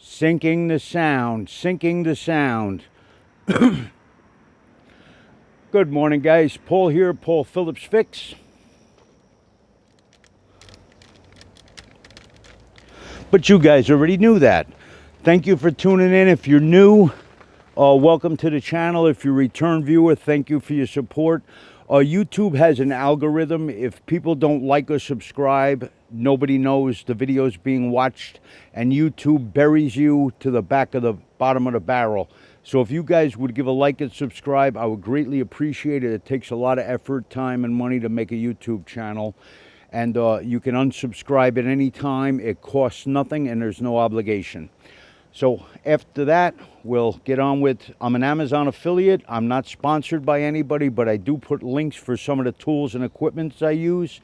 Syncing the sound, syncing the sound. Good morning, guys. Paul here, Paul Phillips Fix. But you guys already knew that. Thank you for tuning in. If you're new, welcome to the channel. If you're a return viewer, thank you for your support. YouTube has an algorithm. If people don't like or subscribe, nobody knows the video's being watched, and YouTube buries you to the bottom of the barrel. So if you guys would give a like and subscribe, I would greatly appreciate it. It takes a lot of effort, time, and money to make a YouTube channel. And you can unsubscribe at any time. It costs nothing, and there's no obligation. So after that, we'll get on with, I'm an Amazon affiliate. I'm not sponsored by anybody, but I do put links for some of the tools and equipment I use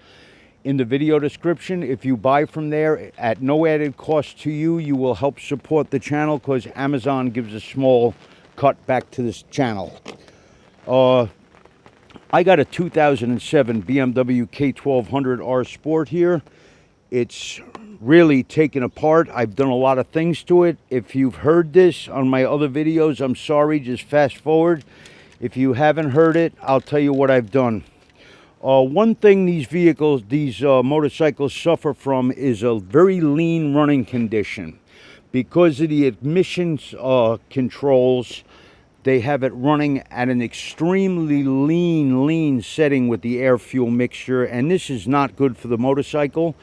in the video description. If you buy from there at no added cost to you, you will help support the channel because Amazon gives a small cut back to this channel. I got a 2007 BMW K1200R Sport here. It's really taken apart. I've done a lot of things to it. If you've heard this on my other videos, I'm sorry, just fast forward. If you haven't heard it, I'll tell you what I've done. One thing these motorcycles suffer from is a very lean running condition. Because of the emissions controls, they have it running at an extremely lean setting with the air-fuel mixture, and this is not good for the motorcycle.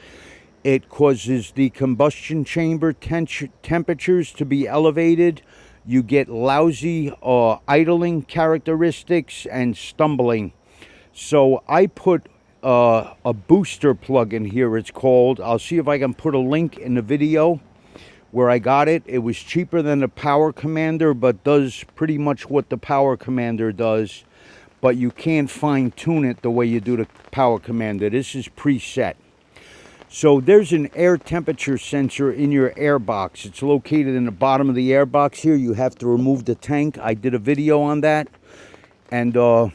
It causes the combustion chamber temperatures to be elevated. You get lousy idling characteristics and stumbling. So I put a booster plug in here, it's called. I'll see if I can put a link in the video where I got it. It was cheaper than the Power Commander, but does pretty much what the Power Commander does. But you can't fine-tune it the way you do the Power Commander. This is preset. So there's an air temperature sensor in your air box. It's located in the bottom of the air box here. You have to remove the tank. I did a video on that. And the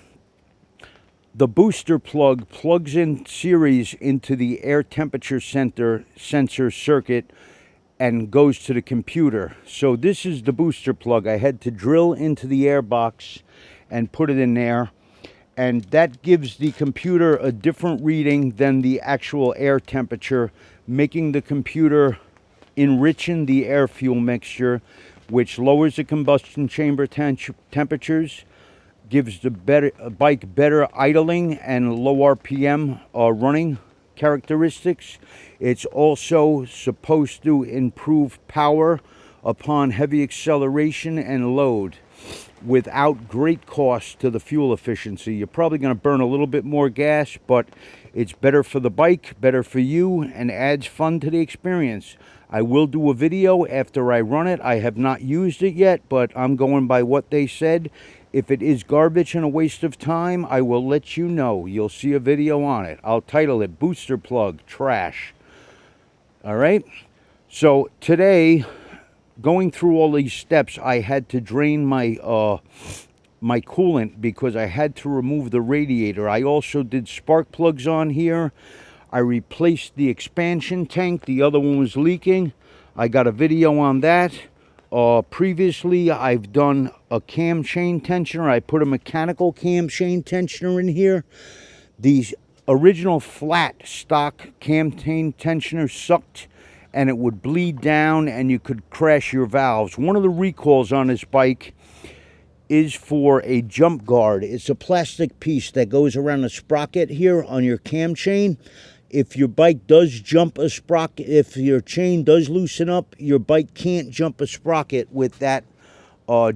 booster plug plugs in series into the air temperature sensor circuit and goes to the computer. So this is the booster plug. I had to drill into the air box and put it in there. And that gives the computer a different reading than the actual air temperature, making the computer enriching the air-fuel mixture, which lowers the combustion chamber temperatures, gives the bike better idling and low RPM running characteristics. It's also supposed to improve power upon heavy acceleration and load, without great cost to the fuel efficiency. You're probably going to burn a little bit more gas, but it's better for the bike, better for you, and adds fun to the experience. I will do a video after I run it. I have not used it yet, but I'm going by what they said. If it is garbage and a waste of time, I will let you know. You'll see a video on it. I'll title it Booster Plug Trash. All right? So today, going through all these steps, I had to drain my my coolant because I had to remove the radiator. I also did spark plugs on here. I replaced the expansion tank. The other one was leaking. I got a video on that. Previously, I've done a cam chain tensioner. I put a mechanical cam chain tensioner in here. These original flat stock cam chain tensioner sucked, and it would bleed down and you could crash your valves. One of the recalls on this bike is for a jump guard. It's a plastic piece that goes around the sprocket here on your cam chain. If your bike does jump a sprocket, if your chain does loosen up, your bike can't jump a sprocket with that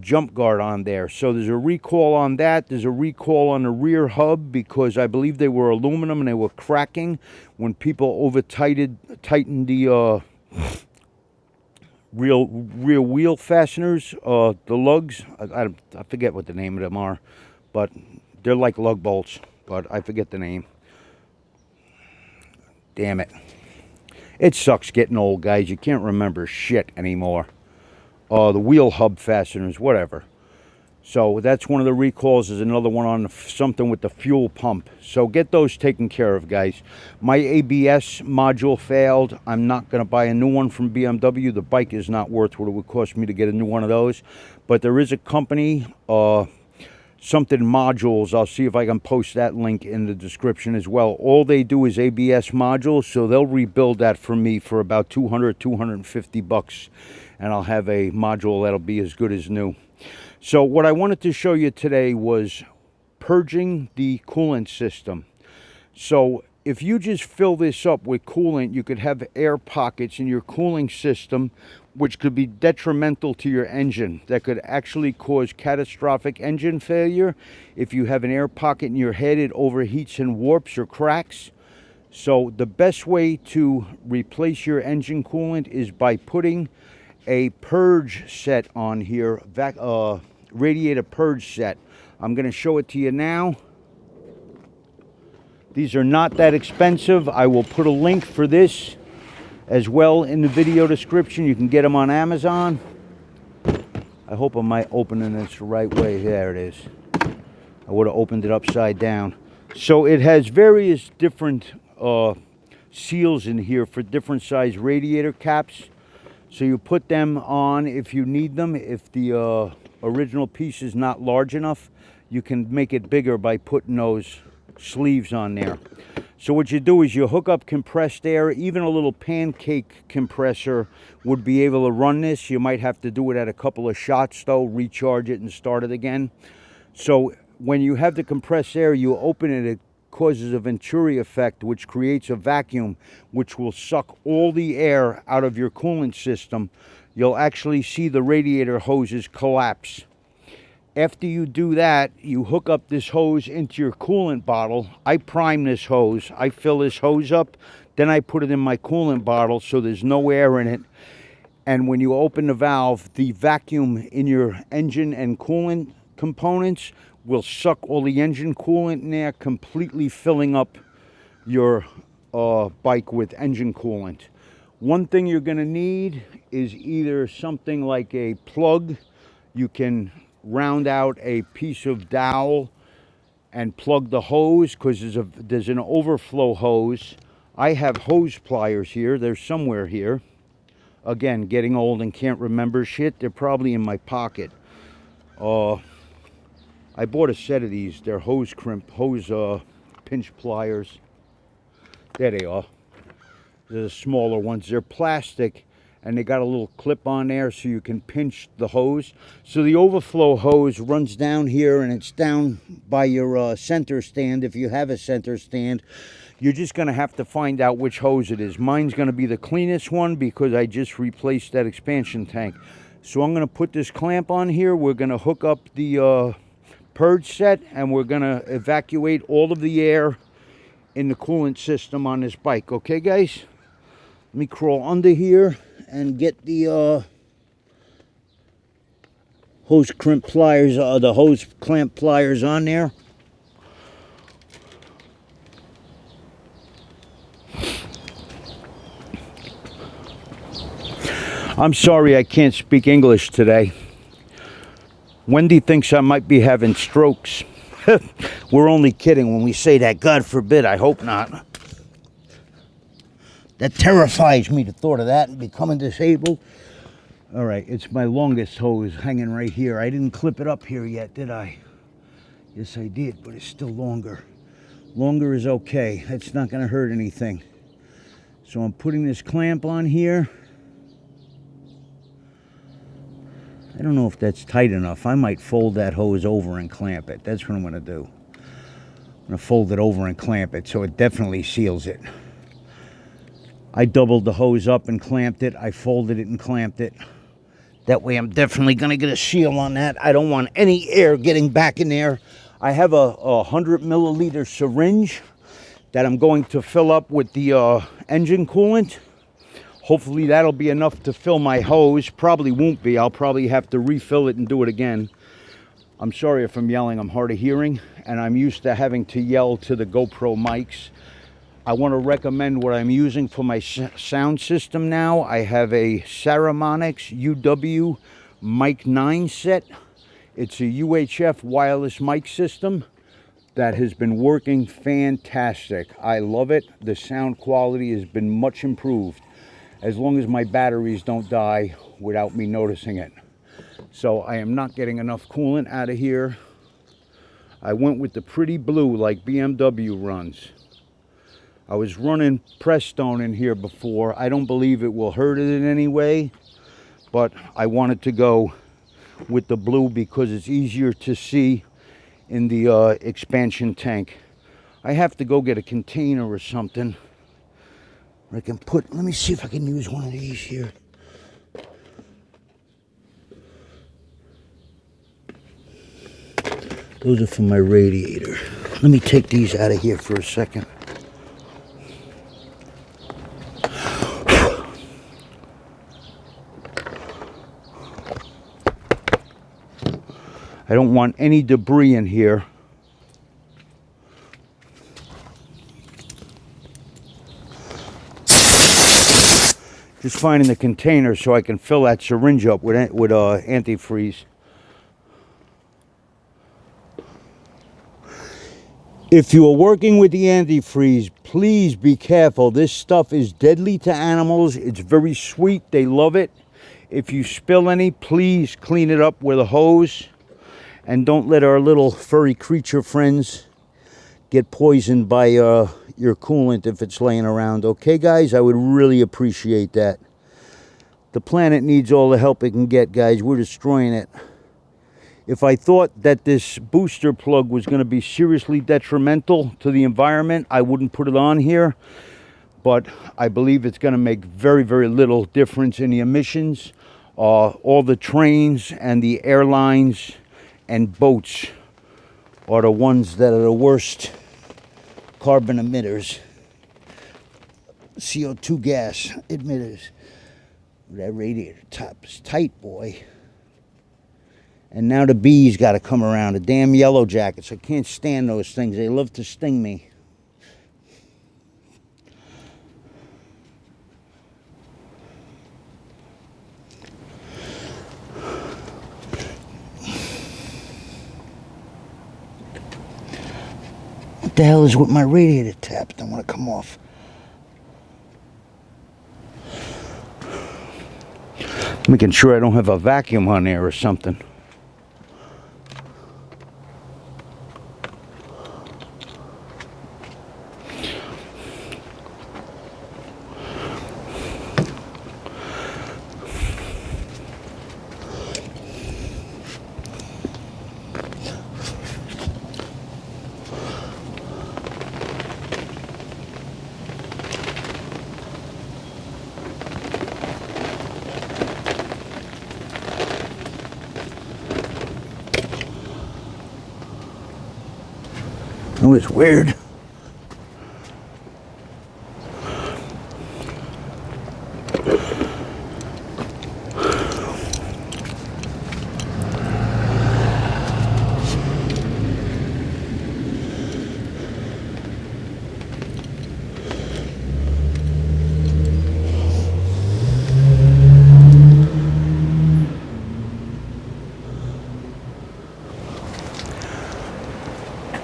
jump guard on there. So there's a recall on that. There's a recall on the rear hub because I believe they were aluminum and they were cracking when people over-tightened the rear wheel fasteners, the lugs. I forget what the name of them are, but they're like lug bolts, but I forget the name. Damn it. It sucks getting old, guys. You can't remember shit anymore. The wheel hub fasteners, whatever. So that's one of the recalls. Is another one on something with the fuel pump. So get those taken care of, guys. My ABS module failed. I'm not going to buy a new one from BMW. The bike is not worth what it would cost me to get a new one of those. But there is a company, something modules. I'll see if I can post that link in the description as well. All they do is ABS modules, so they'll rebuild that for me for about $250, and I'll have a module that'll be as good as new. So what I wanted to show you today was purging the coolant system. So if you just fill this up with coolant, you could have air pockets in your cooling system, which could be detrimental to your engine. That could actually cause catastrophic engine failure. If you have an air pocket in your head, it overheats and warps or cracks. So the best way to replace your engine coolant is by putting a purge set on here, radiator purge set. I'm going to show it to you now. These are not that expensive. I will put a link for this as well in the video description. You can get them on Amazon. I hope I'm opening this the right way. There it is. I would have opened it upside down. So it has various different seals in here for different size radiator caps. So you put them on if you need them. If the original piece is not large enough, you can make it bigger by putting those sleeves on there. So what you do is you hook up compressed air. Even a little pancake compressor would be able to run this. You might have to do it at a couple of shots though, recharge it and start it again. So when you have the compressed air, you open it, it causes a Venturi effect, which creates a vacuum which will suck all the air out of your coolant system. You'll actually see the radiator hoses collapse. After you do that, you hook up this hose into your coolant bottle. I prime this hose. I fill this hose up, then I put it in my coolant bottle so there's no air in it. And when you open the valve, the vacuum in your engine and coolant components will suck all the engine coolant in there, completely filling up your bike with engine coolant. One thing you're going to need is either something like a plug. You can round out a piece of dowel and plug the hose, because there's an overflow hose. I have hose pliers here. They're somewhere here. Again, getting old and can't remember shit. They're probably in my pocket. I bought a set of these. They're hose pinch pliers. There they are. They're the smaller ones. They're plastic, and they got a little clip on there so you can pinch the hose. So the overflow hose runs down here, and it's down by your center stand. If you have a center stand, you're just going to have to find out which hose it is. Mine's going to be the cleanest one because I just replaced that expansion tank. So I'm going to put this clamp on here. We're going to hook up the purge set, and we're going to evacuate all of the air in the coolant system on this bike. Okay, guys? Let me crawl under here and get the hose crimp pliers, the hose clamp pliers on there. I'm sorry I can't speak English today. Wendy thinks I might be having strokes. We're only kidding when we say that. God forbid, I hope not. That terrifies me, the thought of that and becoming disabled. All right, it's my longest hose hanging right here. I didn't clip it up here yet, did I? Yes, I did, but it's still longer. Longer is okay. That's not going to hurt anything. So I'm putting this clamp on here. I don't know if that's tight enough. I might fold that hose over and clamp it. That's what I'm going to do. I'm going to fold it over and clamp it so it definitely seals it. I doubled the hose up and clamped it. I folded it and clamped it. That way I'm definitely going to get a seal on that. I don't want any air getting back in there. I have a 100 milliliter syringe that I'm going to fill up with the engine coolant. Hopefully that'll be enough to fill my hose. Probably won't be. I'll probably have to refill it and do it again. I'm sorry if I'm yelling. I'm hard of hearing, and I'm used to having to yell to the GoPro mics. I want to recommend what I'm using for my sound system now. I have a Saramonics UW Mic 9 set. It's a UHF wireless mic system that has been working fantastic. I love it. The sound quality has been much improved, as long as my batteries don't die without me noticing it. So I am not getting enough coolant out of here. I went with the pretty blue like BMW runs. I was running Prestone in here before. I don't believe it will hurt it in any way, but I wanted to go with the blue because it's easier to see in the expansion tank. I have to go get a container or something. I can put, let me see if I can use one of these here. Those are for my radiator. Let me take these out of here for a second. I don't want any debris in here. Just finding the container so I can fill that syringe up with antifreeze. If you are working with the antifreeze, please be careful. This stuff is deadly to animals. It's very sweet. They love it. If you spill any, please clean it up with a hose. And don't let our little furry creature friends get poisoned by your coolant if it's laying around. Okay, guys? I would really appreciate that. The planet needs all the help it can get, guys. We're destroying it. If I thought that this booster plug was going to be seriously detrimental to the environment, I wouldn't put it on here. But I believe it's going to make very, very little difference in the emissions. All the trains and the airlines and boats are the ones that are the worst carbon emitters, CO2 gas emitters. That radiator top is tight, boy. And now the bees got to come around, the damn yellow jackets. I can't stand those things. They love to sting me. What the hell is with my radiator tap? Don't want to come off. Making sure I don't have a vacuum on there or something. Oh, it's weird.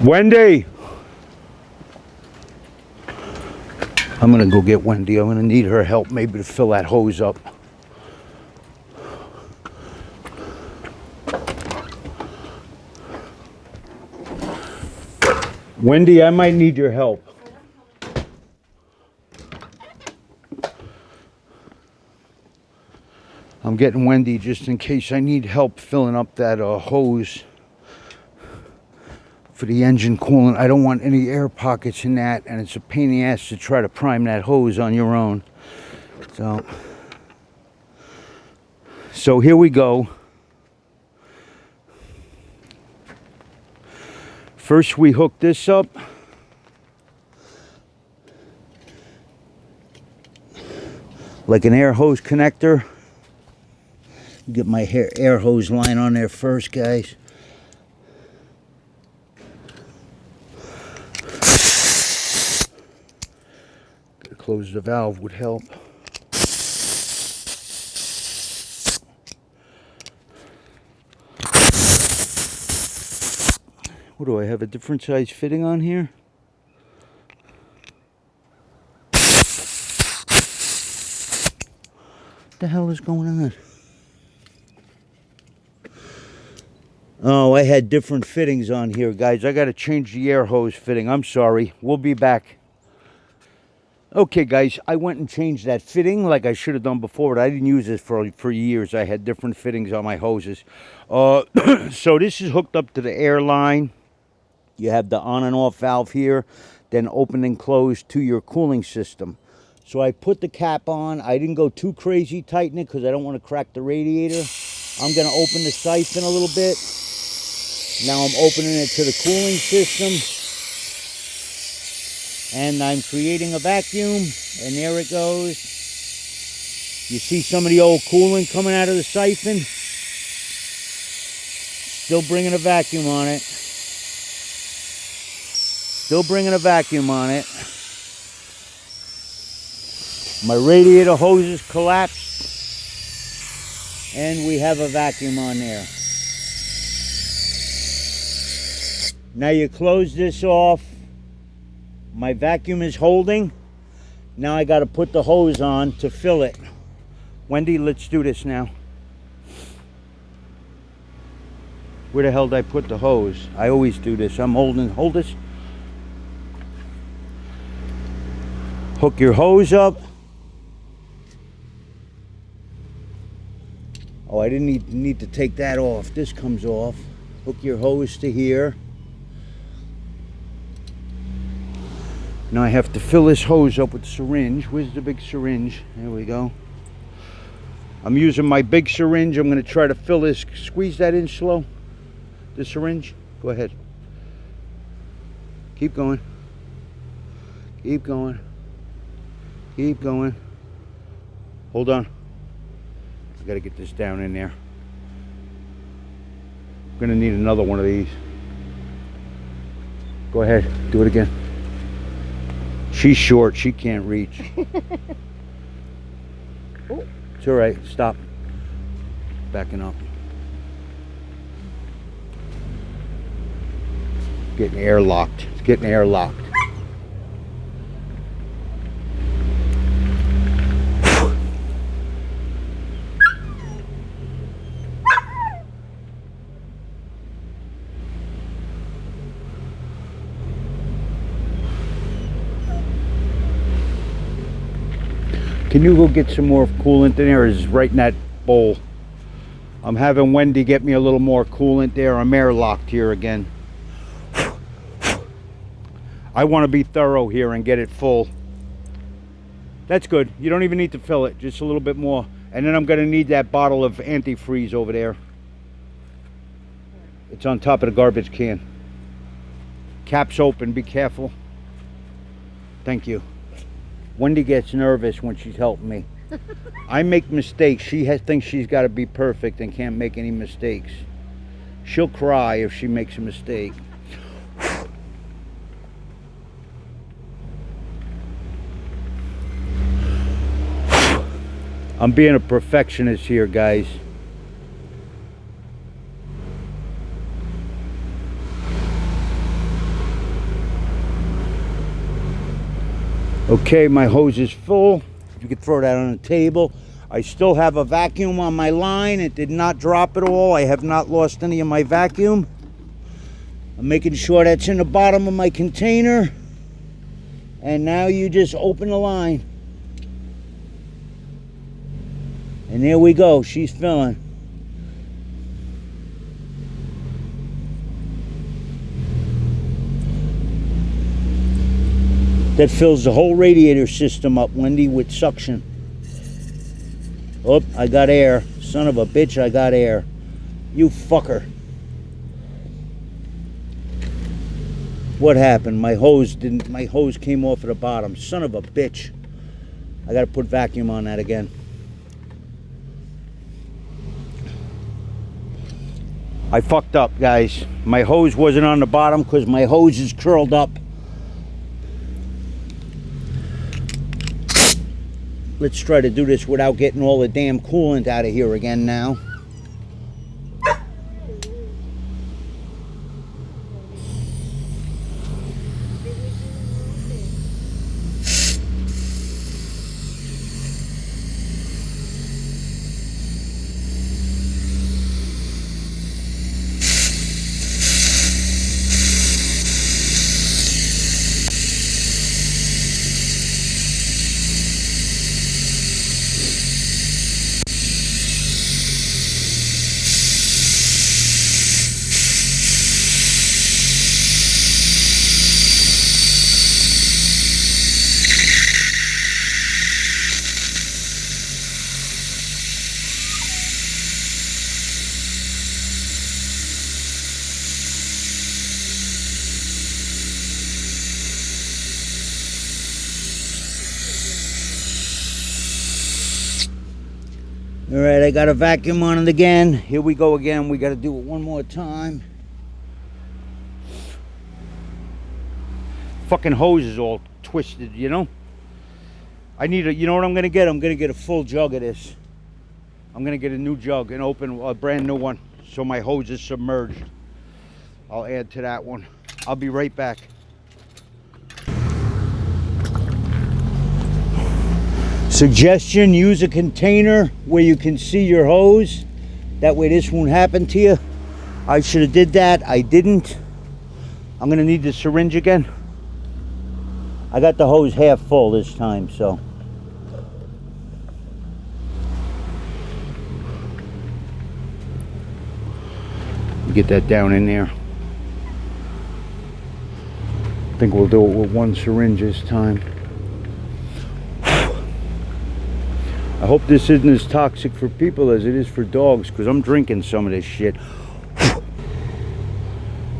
Wendy! I'm gonna go get Wendy. I'm gonna need her help maybe to fill that hose up. Wendy, I might need your help. I'm getting Wendy just in case I need help filling up that hose for the engine coolant. I don't want any air pockets in that, and it's a pain in the ass to try to prime that hose on your own. So here we go. First we hook this up. Like an air hose connector. Get my air hose line on there first, guys. Close the valve would help. What do I have, a different size fitting on here? What the hell is going on? Oh, I had different fittings on here, guys. I got to change the air hose fitting. I'm sorry. We'll be back. Okay, guys, I went and changed that fitting like I should have done before, but I didn't use this for years. I had different fittings on my hoses. So this is hooked up to the air line. You have the on and off valve here, then open and close to your cooling system. So I put the cap on. I didn't go too crazy tightening it because I don't want to crack the radiator. I'm going to open the siphon a little bit. Now I'm opening it to the cooling system. And I'm creating a vacuum. And there it goes. You see some of the old coolant coming out of the siphon. Still bringing a vacuum on it. Still bringing a vacuum on it. My radiator hoses collapsed. And we have a vacuum on there. Now you close this off. My vacuum is holding. Now I got to put the hose on to fill it. Wendy, let's do this now. Where the hell did I put the hose? I always do this. I'm holding. Hold this. Hook your hose up. Oh, I didn't need to take that off. This comes off. Hook your hose to here. Now I have to fill this hose up with syringe. Where's the big syringe? There we go. I'm using my big syringe. I'm going to try to fill this. Squeeze that in slow. The syringe. Go ahead. Keep going. Keep going. Keep going. Hold on. I got to get this down in there. I'm going to need another one of these. Go ahead. Do it again. She's short. She can't reach. Oh. It's all right. Stop. Backing up. Getting airlocked. It's getting airlocked. Can you go get some more coolant in there? Is right in that bowl. I'm having Wendy get me a little more coolant there. I'm airlocked here again. I want to be thorough here and get it full. That's good. You don't even need to fill it. Just a little bit more. And then I'm going to need that bottle of antifreeze over there. It's on top of the garbage can. Cap's open. Be careful. Thank you. Wendy gets nervous when she's helping me. I make mistakes. She thinks she's got to be perfect and can't make any mistakes. She'll cry if she makes a mistake. I'm being a perfectionist here, guys. Okay, my hose is full. You could throw that on the table. I still have a vacuum on my line. It did not drop at all. I have not lost any of my vacuum. I'm making sure that's in the bottom of my container. And now you just open the line. And there we go. She's filling. That fills the whole radiator system up, Wendy, with suction. Oh, I got air. Son of a bitch, I got air. You fucker. What happened? My hose came off at the bottom. Son of a bitch. I gotta put vacuum on that again. I fucked up, guys. My hose wasn't on the bottom because my hose is curled up. Let's try to do this without getting all the damn coolant out of here again now. All right, I got a vacuum on it again. Here we go again. We got to do it one more time. Fucking hose is all twisted, you know? I need a, you know what I'm going to get? I'm going to get a full jug of this. I'm going to get a new jug and open a brand new one so my hose is submerged. I'll add to that one. I'll be right back. Suggestion, use a container where you can see your hose. That way this won't happen to you. I should have did that. I didn't. I'm going to need the syringe again. I got the hose half full this time, so. Get that down in there. I think we'll do it with one syringe this time. I hope this isn't as toxic for people as it is for dogs, because I'm drinking some of this shit.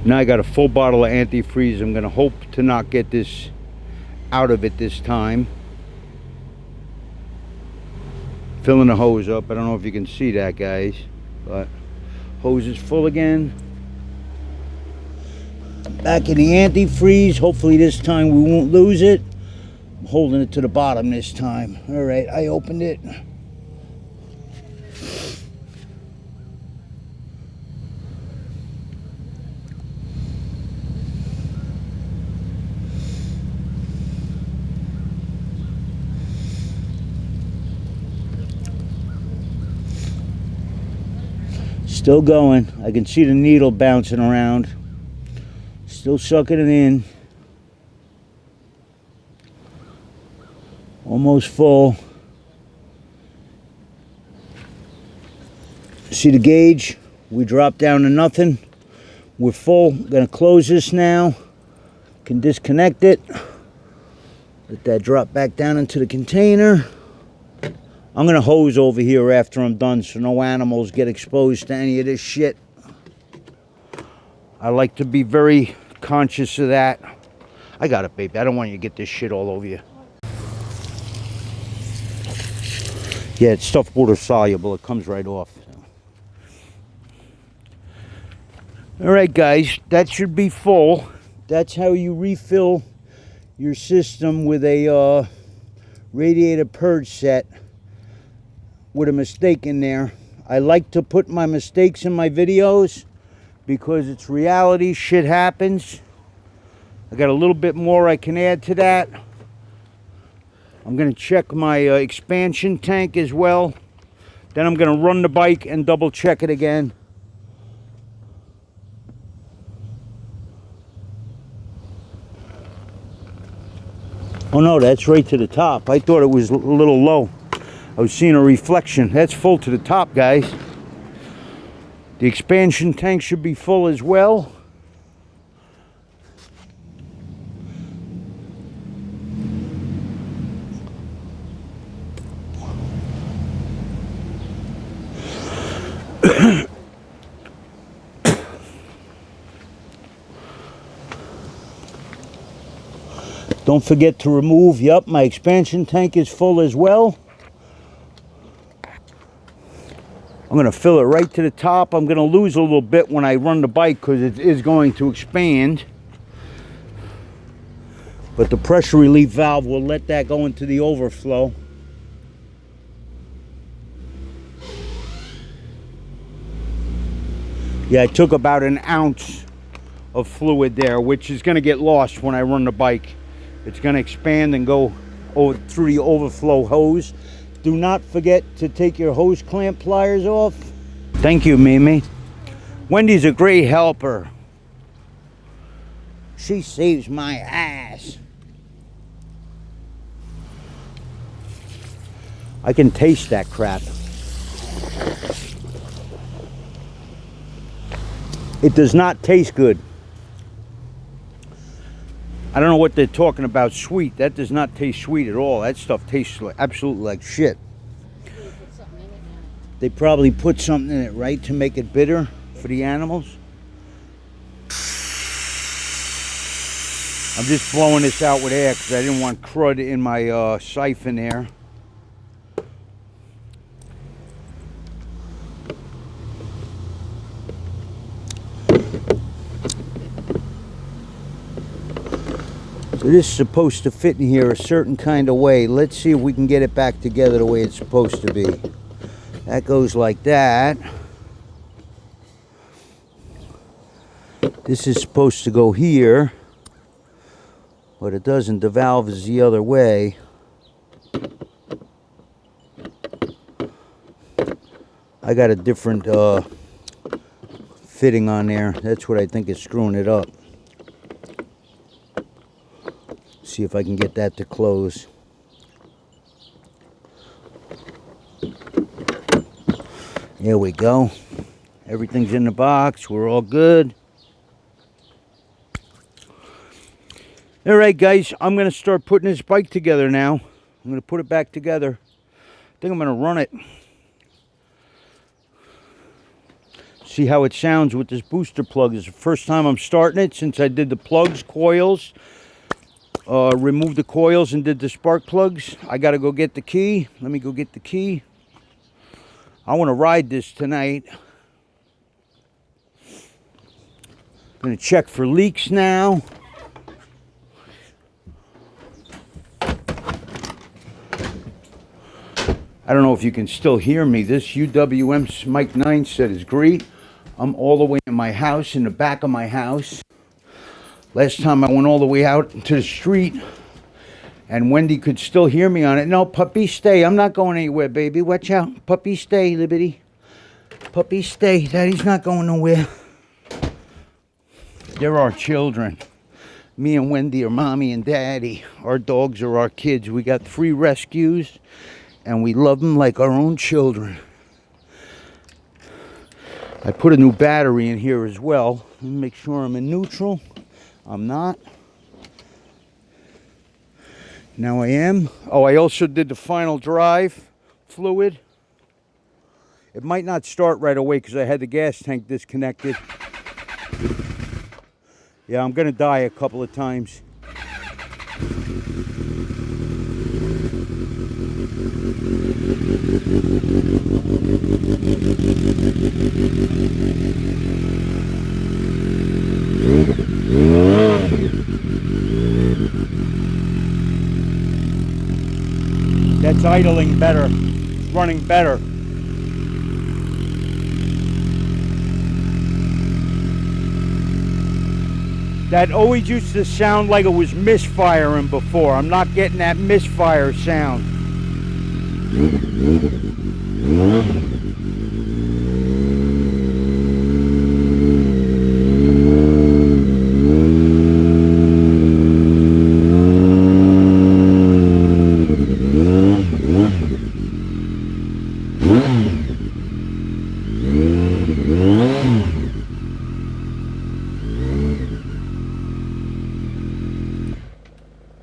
Now I got a full bottle of antifreeze. I'm going to hope to not get this out of it this time. Filling the hose up. I don't know if you can see that, guys, but hose is full again. Back in the antifreeze. Hopefully this time we won't lose it. I'm holding it to the bottom this time. All right, I opened it. Still going. I can see the needle bouncing around. Still sucking it in. Almost full. See the gauge? We dropped down to nothing. We're full. Gonna close this now. Can disconnect it. Let that drop back down into the container. I'm gonna hose over here after I'm done so no animals get exposed to any of this shit. I like to be very conscious of that. I got it, baby. I don't want you to get this shit all over you. Yeah, it's stuff water soluble. It comes right off. All right, guys, that should be full. That's how you refill your system with a radiator purge set with a mistake in there. I like to put my mistakes in my videos because it's reality. Shit happens. I got a little bit more I can add to that. I'm going to check my expansion tank as well. Then I'm going to run the bike and double check it again. Oh no, that's right to the top. I thought it was a little low. I was seeing a reflection. That's full to the top, guys. The expansion tank should be full as well. Don't forget to remove, yep, my expansion tank is full as well. I'm going to fill it right to the top. I'm going to lose a little bit when I run the bike because it is going to expand. But the pressure relief valve will let that go into the overflow. Yeah, I took about an ounce of fluid there, which is going to get lost when I run the bike. It's going to expand and go through the overflow hose. Do not forget to take your hose clamp pliers off. Thank you, Mimi. Wendy's a great helper. She saves my ass. I can taste that crap. It does not taste good. I don't know what they're talking about sweet. That does not taste sweet at all. That stuff tastes like, absolutely like shit. They probably put something in it, right, to make it bitter for the animals. I'm just blowing this out with air because I didn't want crud in my siphon there. It is supposed to fit in here a certain kind of way. Let's see if we can get it back together the way it's supposed to be. That goes like that. This is supposed to go here, but it doesn't. The valve is the other way. I got a different fitting on there. That's what I think is screwing it up. See if I can get that to close. There we go. Everything's in the box. We're all good. All right, guys. I'm going to start putting this bike together now. I'm going to put it back together. I think I'm going to run it. See how it sounds with this booster plug. It's the first time I'm starting it since I did the plugs, coils. Removed the coils and did the spark plugs. I got to go get the key. Let me go get the key. I want to ride this tonight. I'm going to check for leaks now. I don't know if you can still hear me. This UWM Mic 9 set is great. I'm all the way in my house, in the back of my house. Last time I went all the way out to the street and Wendy could still hear me on it. No, puppy, stay. I'm not going anywhere, baby. Watch out. Puppy, stay, Liberty. Puppy, stay. Daddy's not going nowhere. They're our children. Me and Wendy are mommy and daddy. Our dogs are our kids. We got 3 rescues and we love them like our own children. I put a new battery in here as well. Let me make sure I'm in neutral. I'm not. Now I am. Oh, I also did the final drive fluid. It might not start right away because I had the gas tank disconnected. Yeah, I'm going to die a couple of times. That's idling better. It's running better. That always used to sound like it was misfiring before. I'm not getting that misfire sound.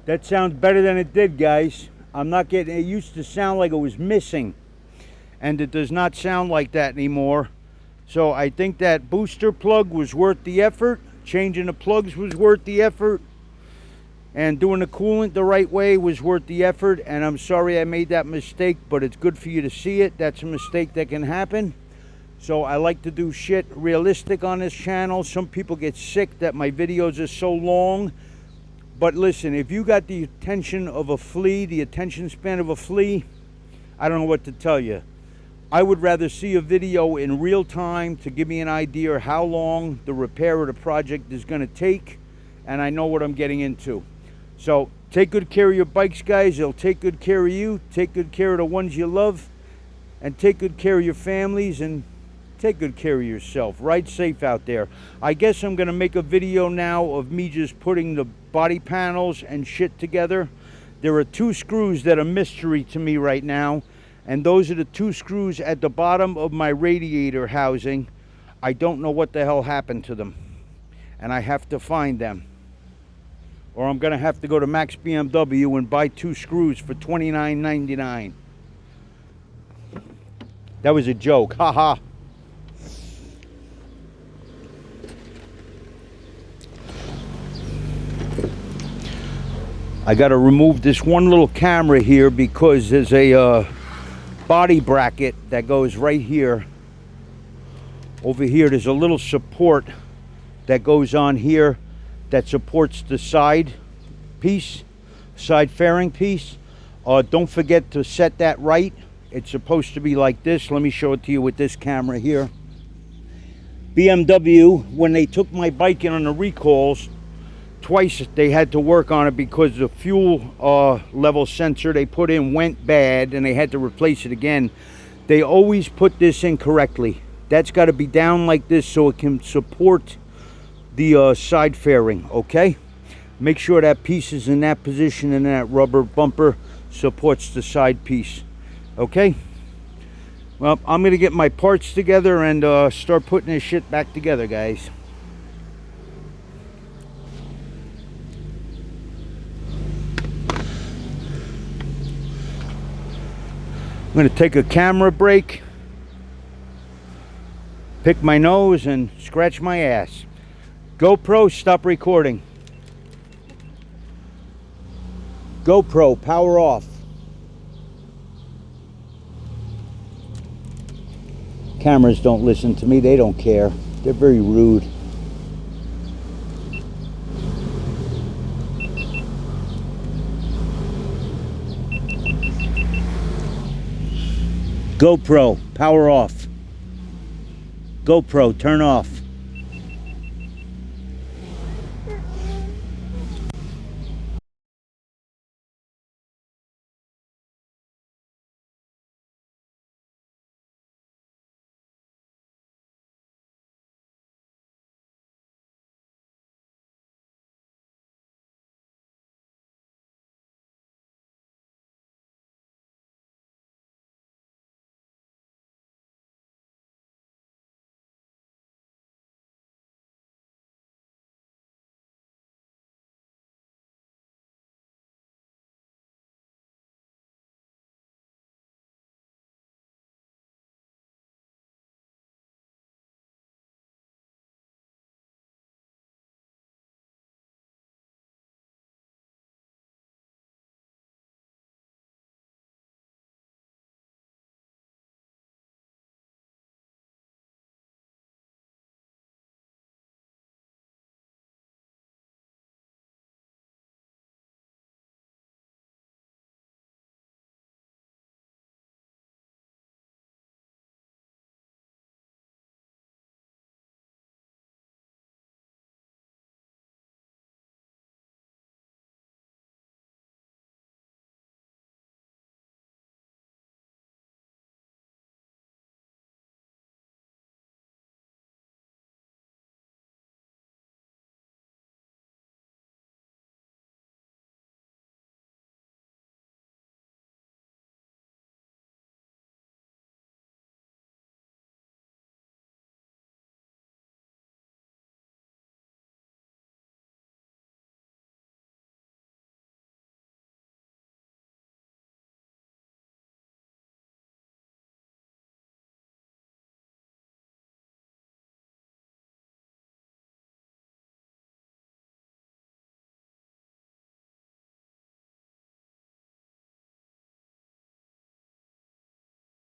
That sounds better than it did, guys. I'm not getting, it used to sound like it was missing, and it does not sound like that anymore. So I think that booster plug was worth the effort. Changing the plugs was worth the effort, and doing the coolant the right way was worth the effort. And I'm sorry I made that mistake, but it's good for you to see it. That's a mistake that can happen. So I like to do shit realistic on this channel. Some people get sick that my videos are so long. But listen, if you got the attention of a flea, the attention span of a flea, I don't know what to tell you. I would rather see a video in real time to give me an idea of how long the repair of the project is going to take, and I know what I'm getting into. So take good care of your bikes, guys. They'll take good care of you. Take good care of the ones you love, and take good care of your families, and take good care of yourself. Ride safe out there. I guess I'm going to make a video now of me just putting the body panels and shit together. There are 2 screws that are mystery to me right now, and those are the 2 screws at the bottom of my radiator housing. I don't know what the hell happened to them, and I have to find them, or I'm going to have to go to Max BMW and buy 2 screws for $29.99. That was a joke. Haha. I got to remove this one little camera here because there's a body bracket that goes right here. Over here there's a little support that goes on here that supports the side piece, side fairing piece. Don't forget to set that right. It's supposed to be like this. Let me show it to you with this camera here. BMW, when they took my bike in on the recalls, twice they had to work on it because the fuel level sensor they put in went bad and they had to replace it again. They always put this in correctly. That's got to be down like this so it can support the side fairing, okay? Make sure that piece is in that position and that rubber bumper supports the side piece, okay? Well, I'm going to get my parts together and start putting this shit back together, guys. I'm going to take a camera break, pick my nose, and scratch my ass. GoPro, stop recording. GoPro, power off. Cameras don't listen to me. They don't care. They're very rude. GoPro, power off. GoPro, turn off.